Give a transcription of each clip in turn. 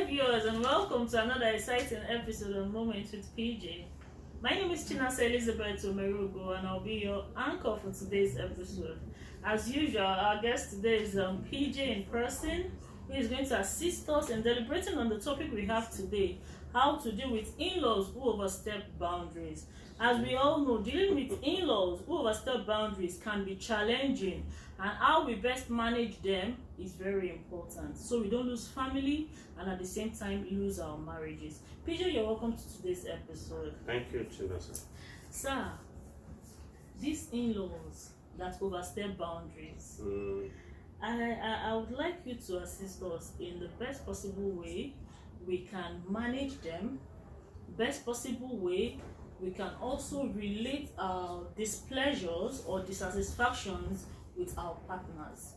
viewers, and welcome to another exciting episode of Moments with PJ. My name is Chinasa Elizabeth Omerugo, and I'll be your anchor for today's episode. As usual, our guest today is PJ in person, who is going to assist us in deliberating on the topic we have today: how to deal with in-laws who overstep boundaries. As we all know, dealing with in-laws who overstep boundaries can be challenging, and how we best manage them is very important, so we don't lose family and at the same time lose our marriages. PJ, you're welcome to today's episode. Thank you, Chinasa. Sir, these in-laws that overstep boundaries, I would like you to assist us in the best possible way we can manage them, best possible way we can also relate our displeasures or dissatisfactions with our partners.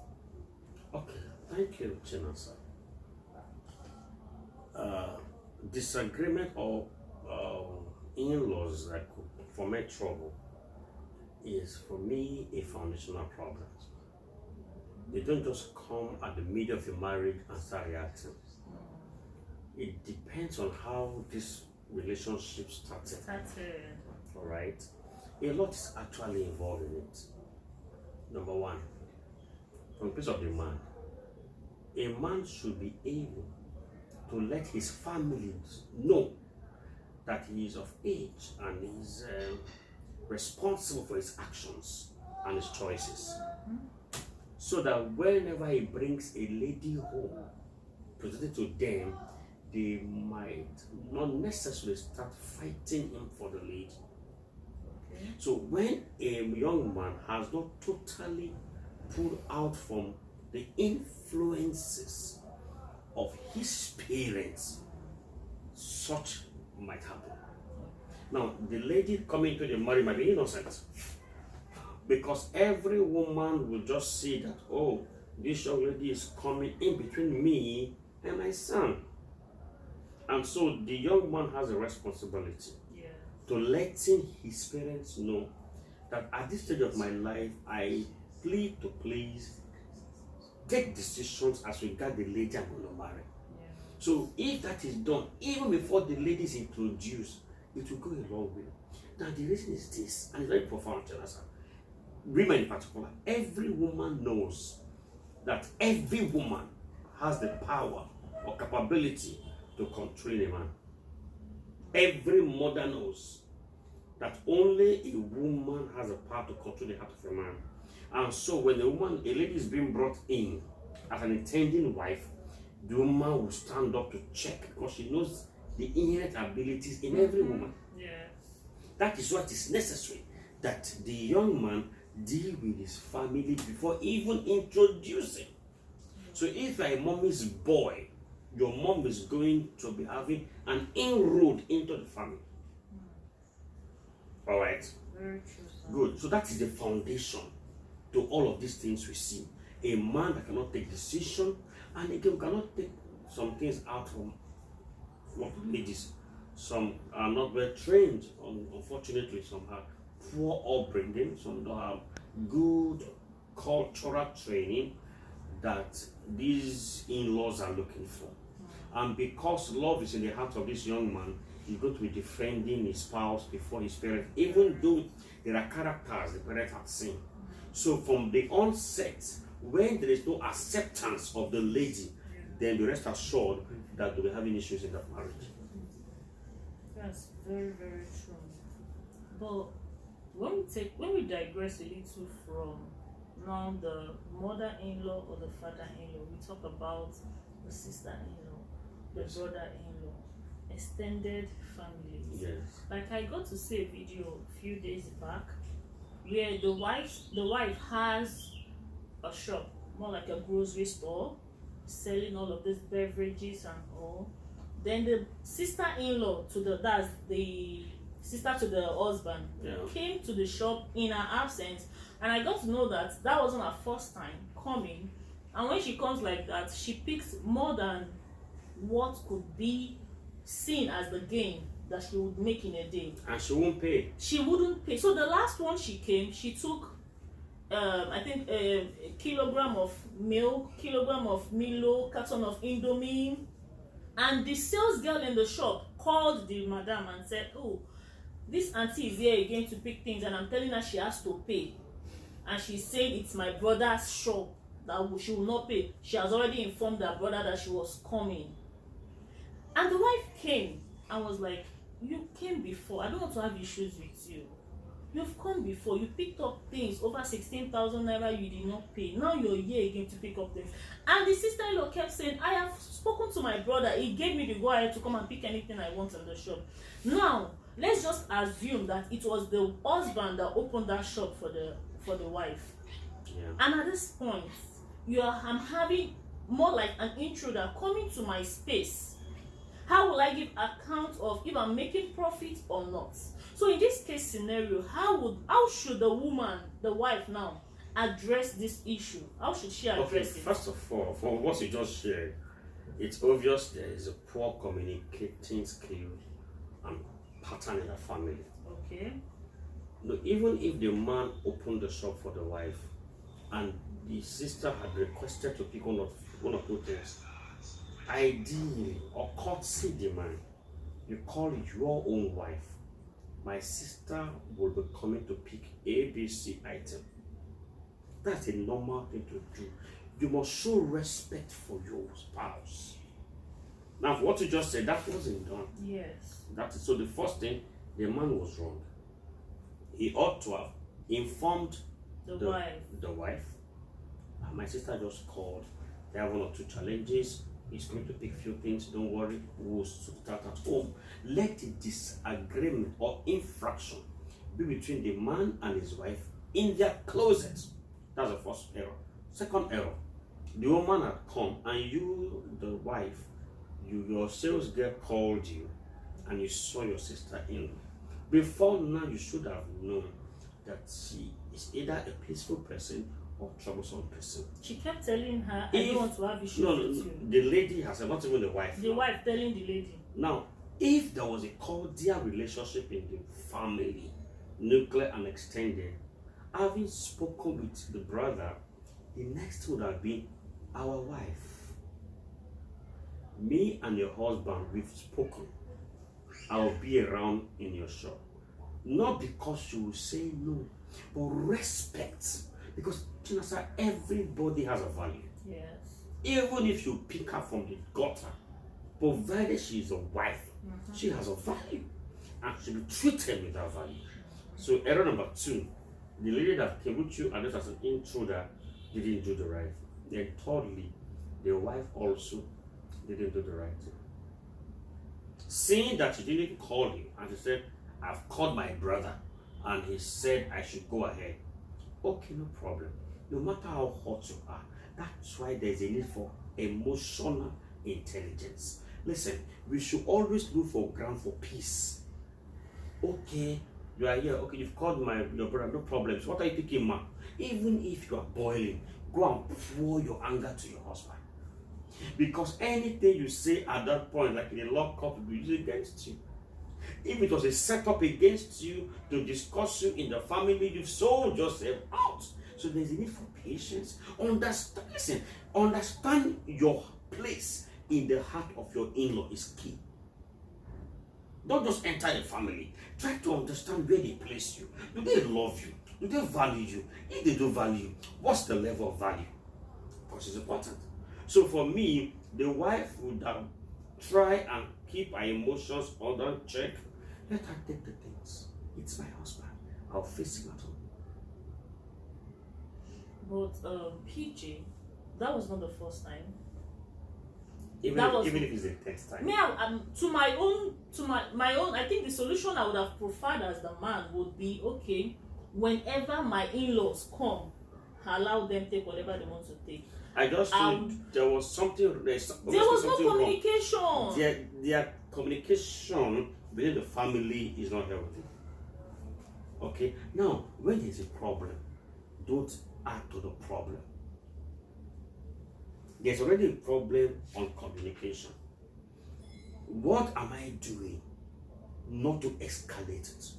Okay, thank you, Chinasa. Disagreement or in-laws that could foment trouble is, for me, a foundational problem. They don't just come at the middle of your marriage and start reacting. It depends on how this relationship started. All right, a lot is actually involved in it. Number one, from the place of the man, a man should be able to let his family know that he is of age and is responsible for his actions and his choices. So that whenever he brings a lady home, presented to them, they might not necessarily start fighting him for the lady. So when a young man has not totally pulled out from the influences of his parents, such might happen. Now, the lady coming to the marriage might be innocent, because every woman will just see that, oh, this young lady is coming in between me and my son. And so the young man has a responsibility to letting his parents know that at this stage of my life, I plead to please take decisions as regard the lady I'm going to marry. So if that is done, even before the lady is introduced, it will go a long way. Now the reason is this, and it's very profound, Teresa. Women in particular, every woman knows that every woman has the power or capability to control a man. Every mother knows that only a woman has the power to control the heart of a man. And so when a lady is being brought in as an intending wife, the woman will stand up to check, because she knows the inherent abilities in every woman. That is what is necessary, that the young man deal with his family before even introducing. So if you are a mommy's boy, your mom is going to be having an inroad into the family. All right? Very true, sir. Good. So that is the foundation to all of these things we see. A man that cannot take decision, and again, cannot take some things out from ladies. Some are not well trained, unfortunately. Some have poor upbringing. Some don't have good cultural training that these in-laws are looking for. And because love is in the heart of this young man, he's going to be defending his spouse before his parents, even though there are characters the parents have seen. So from the onset, when there is no acceptance of the lady, then be rest assured that they'll be having issues in that marriage. That's very, very true. But when we digress a little from now the mother-in-law or the father-in-law, we talk about the sister-in-law, the brother-in-law, extended families. Yes. Like, I got to see a video a few days back where the wife has a shop, more like a grocery store, selling all of these beverages and all. Then the sister-in-law that's the sister to the husband, came to the shop in her absence, and I got to know that wasn't her first time coming. And when she comes like that, she picks more than what could be seen as the gain that she would make in a day. And she won't pay. She wouldn't pay. So the last one she came, she took I think a kilogram of milk, kilogram of Milo, carton of Indomie, And the sales girl in the shop called the madam and said, oh, this auntie is here again to pick things, and I'm telling her she has to pay. And she's saying it's my brother's shop that she will not pay. She has already informed her brother that she was coming. And the wife came and was like, you came before. I don't want to have issues with you. You've come before. You picked up things over 16,000 naira you did not pay. Now you're here again to pick up things. And the sister-in-law kept saying, I have spoken to my brother. He gave me the go-ahead to come and pick anything I want in the shop. Now, let's just assume that it was the husband that opened that shop for the wife. Yeah. And at this point, I'm having more like an intruder coming to my space. How will I give account of if I'm making profit or not? So in this case scenario, how should the woman, the wife now, address this issue? How should she address it? First of all, from what you just shared, it's obvious there is a poor communicating skill and pattern in the family. Okay. No, even if the man opened the shop for the wife and the sister had requested to pick one or two things, ideally or courtesy demand, you call your own wife. My sister will be coming to pick ABC item. That's a normal thing to do. You must show respect for your spouse. Now, for what you just said, that wasn't done. Yes. So the first thing, the man was wrong. He ought to have informed the wife. My sister just called. There are one or two challenges. He's going to pick a few things. Don't worry, we'll sort it out at home. Let the disagreement or infraction be between the man and his wife in their closet. That's the first error. Second error, the woman had come and you, the wife, your sales girl called you and you saw your sister-in-law. Before now, you should have known that she is either a peaceful person or troublesome person. She kept telling her, I don't want to have issues with you. The lady has not even the wife. The wife telling the lady. Now, if there was a cordial relationship in the family, nuclear and extended, having spoken with the brother, the next would have been our wife. Me and your husband, we've spoken. I'll be around in your shop. Not because you will say no, but respect. Because everybody has a value. Yes. Even if you pick her from the gutter, provided she is a wife, she has a value and should be treated with that value. So error number 2, the lady that came with you and as an intruder didn't do the right thing. Then thirdly, the wife also didn't do the right thing. Seeing that she didn't call you and she said, I've called my brother and he said I should go ahead. Okay, no problem. No matter how hot you are, that's why there's a need for emotional intelligence. Listen, we should always look for ground for peace. Okay, you are here. Okay, you've called your brother, no problems. What are you picking, ma? Even if you are boiling, go and pour your anger to your husband. Because anything you say at that point, like in a lockup, will be used against you. If it was a setup against you to discuss you in the family, you've sold yourself out. So there's a need for patience. Understand your place in the heart of your in-law is key. Don't just enter the family. Try to understand where they place you. Do they love you? Do they value you? If they do value you, what's the level of value? Because it's important. So for me, the wife would try and keep her emotions under check. Let her take the things. It's my husband. I'll face him at home. But PJ, that was not the first time. Even if it's the 10th time. Me, to my own, I think the solution I would have preferred as the man would be, okay, whenever my in-laws come, allow them take whatever they want to take. I just feel there was something. There was no communication. Their communication within the family is not healthy. Okay? Now, when there's a problem, don't add to the problem. There's already a problem on communication. What am I doing not to escalate it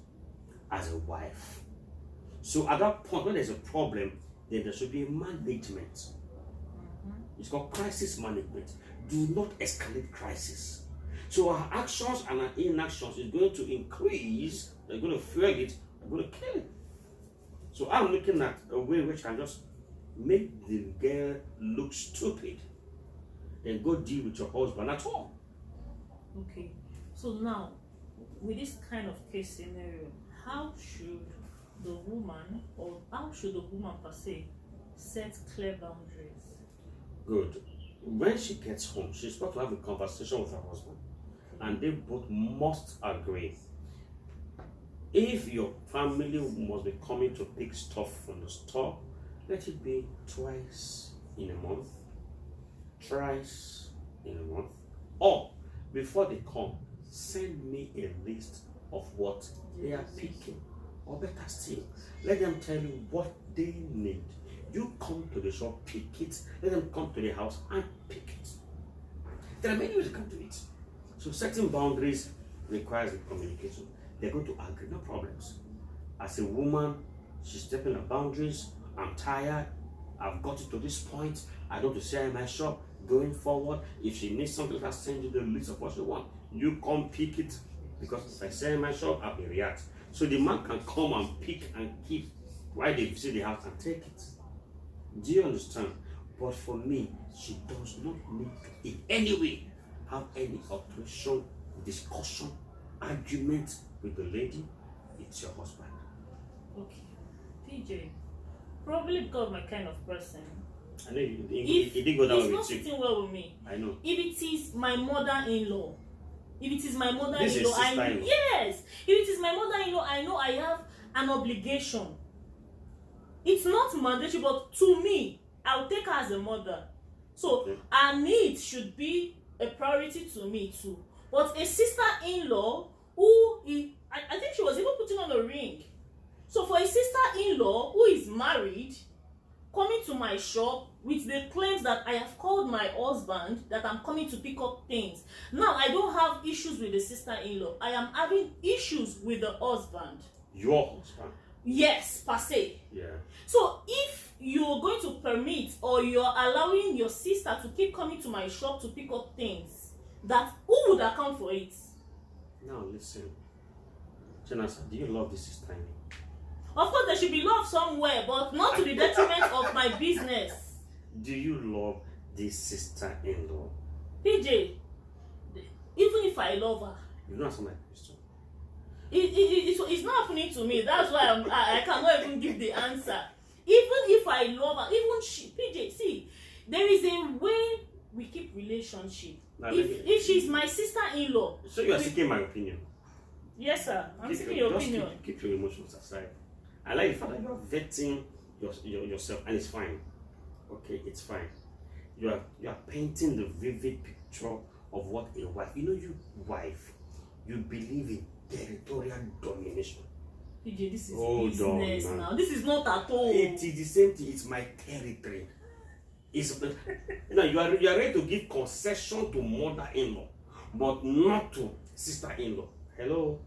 as a wife? So at that point, when there's a problem, then there should be a management. It's called crisis management. do not escalate crisis. So our actions and our inactions is going to increase. They're going to fuel it. They're going to kill it. So I'm looking at a way which can just make the girl look stupid. Then go deal with your husband at home. Okay. So now, with this kind of case scenario, how should the woman, or how should the woman per se, set clear boundaries? Good. When she gets home, she's got to have a conversation with her husband. And they both must agree. If your family must be coming to pick stuff from the store, let it be twice in a month, thrice in a month, or before they come, send me a list of what they are picking. Or better still, let them tell you what they need. You come to the shop, pick it, let them come to the house and pick it. There are many ways to come to it. So setting boundaries requires the communication. They're going to agree, no problems. As a woman, she's stepping her boundaries. I'm tired. I've got it to this point. I don't want to share in my shop. Going forward, if she needs something, I'll send you the list of what she wants. You come pick it. Because if I sell in my shop, I'll be react. So the man can come and pick and keep while they visit the house and take it. Do you understand? But for me, she does not need to in any way have any alteration, discussion, argument with the lady. It's your husband. Okay. PJ, probably because of my kind of person. I know it didn't go that way with you. It's not sitting well with me. I know. If it is my mother-in-law, This is sister-in-law. Yes. If it is my mother-in-law, I know I have an obligation. It's not mandatory, but to me, I'll take her as a mother. So her needs should be a priority to me too. But a sister-in-law I think she was even putting on a ring. So for a sister-in-law who is married, coming to my shop with the claims that I have called my husband that I'm coming to pick up things. Now I don't have issues with the sister-in-law. I am having issues with the husband. Your husband? Yes, per se. Yeah. So if you're going to permit or you're allowing your sister to keep coming to my shop to pick up things, that who would account for it? Now listen. Janasa, do you love this sister-in-law? Of course, there should be love somewhere, but not to the detriment of my business. Do you love this sister-in-law? PJ, even if I love her, You don't answer my question. it's not happening to me. That's why I cannot even give the answer. Even if I love her, even she, PJ, see, there is a way we keep relationship. Now, If she's my sister-in-law. So you are seeking my opinion? Yes, sir. I'm seeking your opinion. Keep your emotions aside. I like the fact that you are vetting yourself, and it's fine. Okay, it's fine. You are painting the vivid picture of what a wife. You know, you wife, you believe in territorial domination. PJ, this is business now. This is not at all. It is the same thing. It's my territory. It's you are ready to give concession to mother-in-law, but not to sister-in-law. Hello,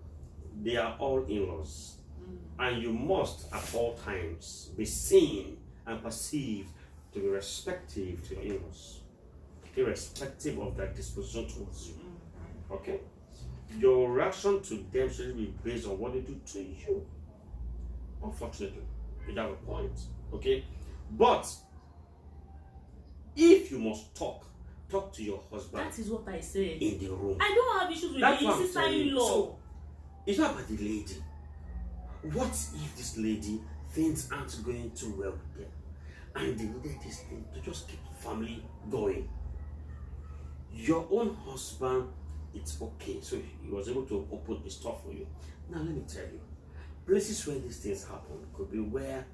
they are all in-laws. And you must at all times be seen and perceived to be respective to your in-laws, irrespective of their disposition towards you. Okay? Your reaction to them should be based on what they do to you. Unfortunately, you have a point. Okay? But if you must talk to your husband. That is what I said. In the room. I don't have issues with the sister-in-law. So, it's not about the lady. What if this lady, things aren't going too well with them, and they needed this thing to just keep the family going? Your own husband, it's okay. So he was able to open the store for you. Now let me tell you, places where these things happen could be where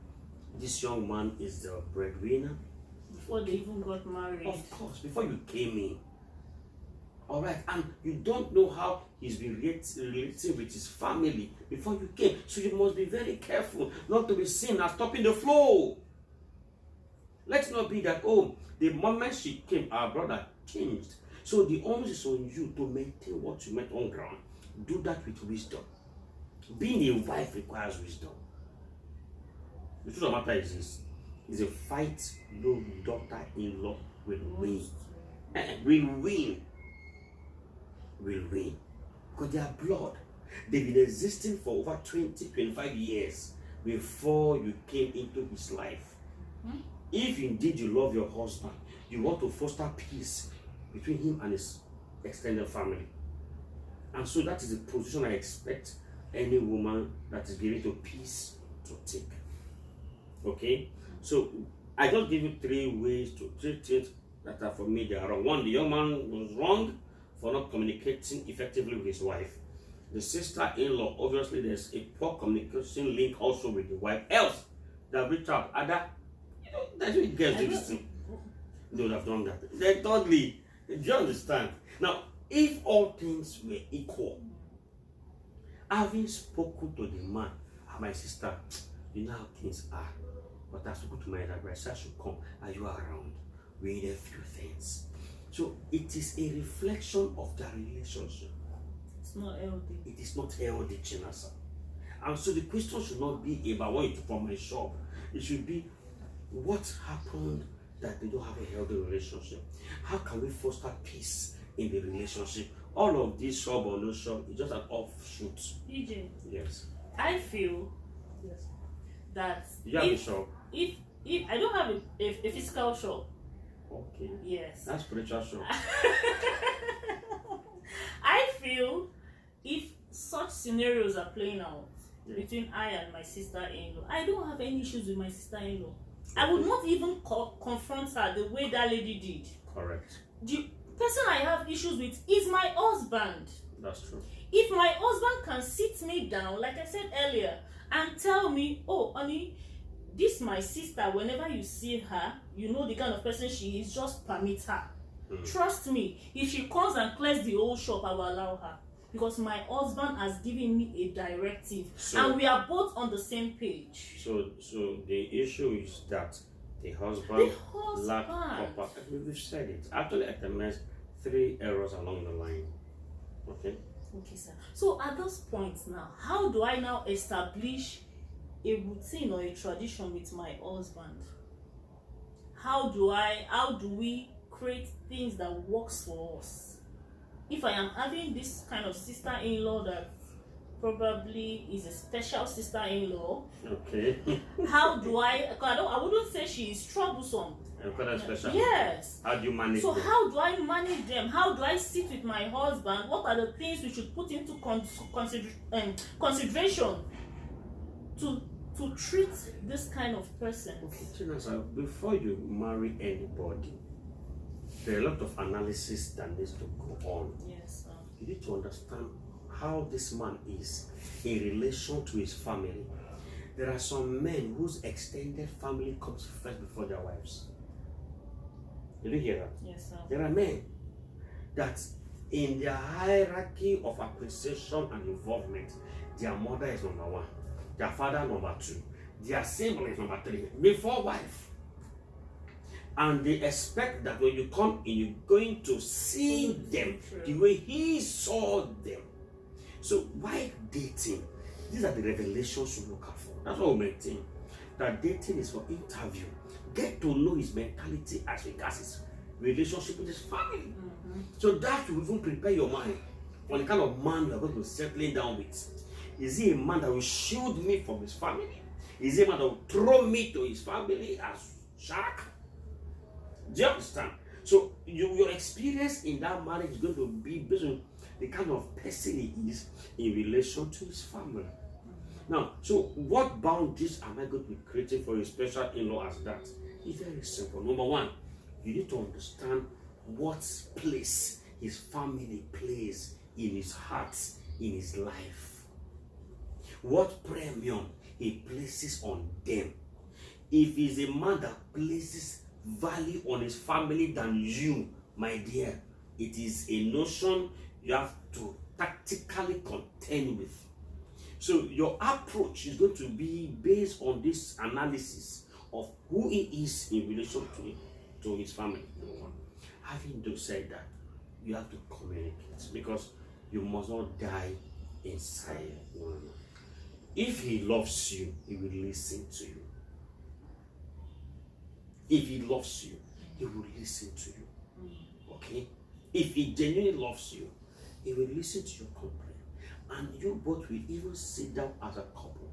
this young man is the breadwinner. Before they even got married. Of course, before you came in. All right, and you don't know how he's been relating with his family before you came. So you must be very careful not to be seen as stopping the flow. Let's not be that, oh, the moment she came, our brother changed. So the onus is on you to maintain what you met on ground. Do that with wisdom. Being a wife requires wisdom. The truth of the matter is this. It's a fight no daughter-in-law will win. will win. Will win. Because they are blood. They've been existing for over 20-25 years before you came into his life. If indeed you love your husband, you want to foster peace between him and his extended family. And so that is the position I expect any woman that is given to peace to take. Okay? So I just give you three things that are for me they are wrong. One, the young man was wrong for not communicating effectively with his wife. The sister-in-law, obviously there's a poor communication link also with the wife. Else, they have reached out. Ada, that's what girls do this thing. They would have done that. Then thirdly, do you understand? Now, if all things were equal, having spoken to the man, my sister, you know how things are. But I spoke to my advisor, I should come. Are you around? We need a few things. So it is a reflection of their relationship. It's not healthy. It is not healthy, Chinasa. And so the question should not be about what you took from my shop. It should be what happened that they don't have a healthy relationship. How can we foster peace in the relationship? All of this shop or no shop is just an offshoot. PJ. Yes. I feel that You have a shop. If I don't have a physical shop. Okay. Yes. That's spiritual shop. I feel if such scenarios are playing out between I and my sister-in-law, I don't have any issues with my sister-in-law. I would not even confront her the way that lady did. Correct. The person I have issues with is my husband. That's true. If my husband can sit me down, like I said earlier, and tell me, oh, honey, this my sister, whenever you see her, you know the kind of person she is, just permit her. Trust me, if she comes and clears the whole shop, I will allow her. Because my husband has given me a directive, and we are both on the same page. So the issue is that the husband lacked proper. We've said it. Actually, I can mention 3 errors along the line. Okay. Okay, sir. So at this point now, how do I now establish a routine or a tradition with my husband? How do we create things that works for us? If I am having this kind of sister-in-law that probably is a special sister-in-law, okay. how do I wouldn't say she is troublesome. Special. Yes. How do you manage So them? how do I manage them? How do I sit with my husband? What are the things we should put into consideration to treat this kind of person? Okay, Chinasa, before you marry anybody, there are a lot of analysis that needs to go on. Yes, sir. You need to understand how this man is in relation to his family. There are some men whose extended family comes first before their wives. Did you hear that? Yes, sir. There are men that in their hierarchy of appreciation and involvement, their mother is number 1, their father number 2, their sibling is number 3, before wife. And they expect that when you come in, you're going to see them the way he saw them. So why dating? These are the revelations you look out for. That's what we maintain. That dating is for interview. Get to know his mentality as regards his relationship with his family. So that will even prepare your mind for the kind of man you are going to be settling down with. Is he a man that will shield me from his family? Is he a man that will throw me to his family as shark? Do you understand? So your experience in that marriage is going to be based on the kind of person he is in relation to his family. Now, so what boundaries am I going to be creating for a special in-law as that? It's very simple. Number 1, you need to understand what place his family plays in his heart, in his life. What premium he places on them. If he's a man that places value on his family than you, my dear, it is a notion you have to tactically contend with. So your approach is going to be based on this analysis of who he is in relation to his family. Having said that, you have to communicate, because you must not die inside. If he loves you, he will listen to you. If he loves you, he will listen to you. Okay? If he genuinely loves you, he will listen to your complaint. And you both will even sit down as a couple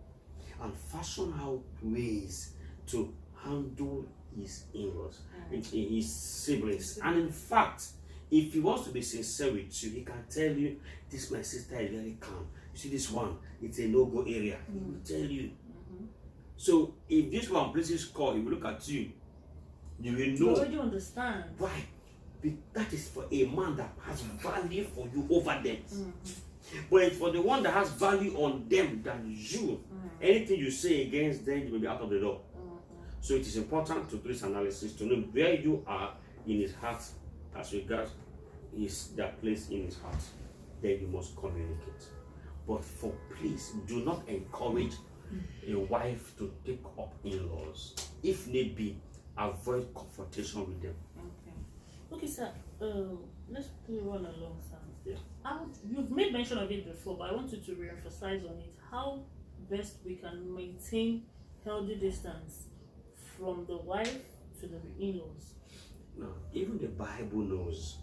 and fashion out ways to handle his in-laws, his siblings. And in fact, if he wants to be sincere with you, he can tell you, this my sister is very calm. You see this one, it's a no-go area. He will tell you. So if this one places call, he will look at you. You will know. You already understand. Why? That is for a man that has value for you over them. But it's for the one that has value on them than you. Anything you say against them, you will be out of the door. So it is important to do this analysis to know where you are in his heart as regards is that place in his heart. Then you must communicate. But please do not encourage a wife to take up in-laws. If need be, avoid confrontation with them. Okay, sir. Let's run along, sir. Yeah. You've made mention of it before, but I want you to re-emphasize on it. How best we can maintain healthy distance from the wife to the in-laws? Now, even the Bible knows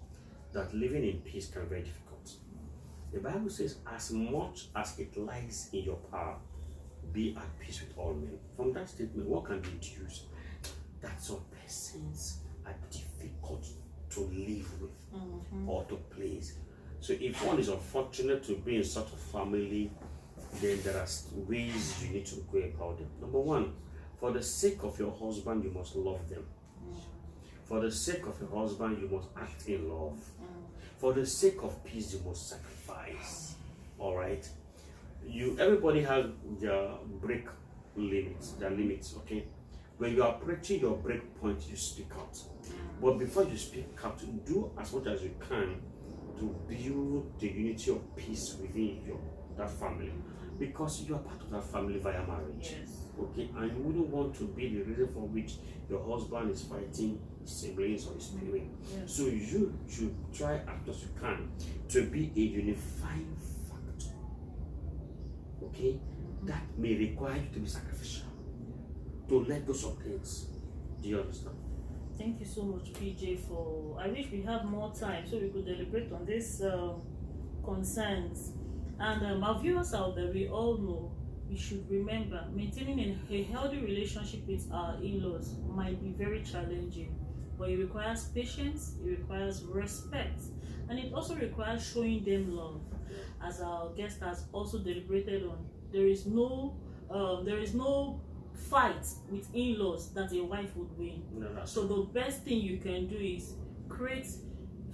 that living in peace can be very difficult. The Bible says, as much as it lies in your power, be at peace with all men. From that statement, what can be deduced? That some persons are difficult to live with or to please. So if one is unfortunate to be in such a family, then there are ways you need to go about it. Number one, for the sake of your husband, you must love them. For the sake of your husband, you must act in love. For the sake of peace, you must sacrifice. All right? Everybody has their break limits, okay? When you are approaching your break point, you speak out. But before you speak out, do as much as you can to build the unity of peace within that family. Because you are part of that family via marriage. Yes. Okay? And you wouldn't want to be the reason for which your husband is fighting his siblings or his parents. Yes. So you should try as much as you can to be a unifying factor. Okay? That may require you to be sacrificial, to let go some things. Do you understand? Thank you so much, PJ, I wish we had more time so we could deliberate on these concerns. And our viewers out there, we all know we should remember maintaining a healthy relationship with our in-laws might be very challenging, but it requires patience, it requires respect, and it also requires showing them love. As our guest has also deliberated on, there is no fight with in-laws that a wife would win. No, so the best thing you can do is create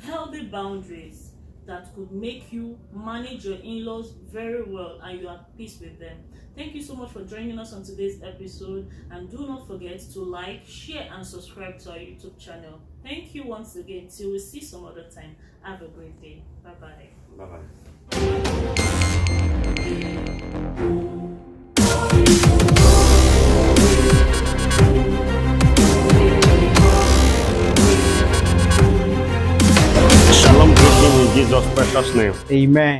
healthy boundaries that could make you manage your in-laws very well and you're at peace with them. Thank you so much for joining us on today's episode, and do not forget to like, share and subscribe to our YouTube channel. Thank you once again. Till we see some other time. Have a great day. Bye-bye. Bye-bye. Shalom, greeting in Jesus' precious name. Amen.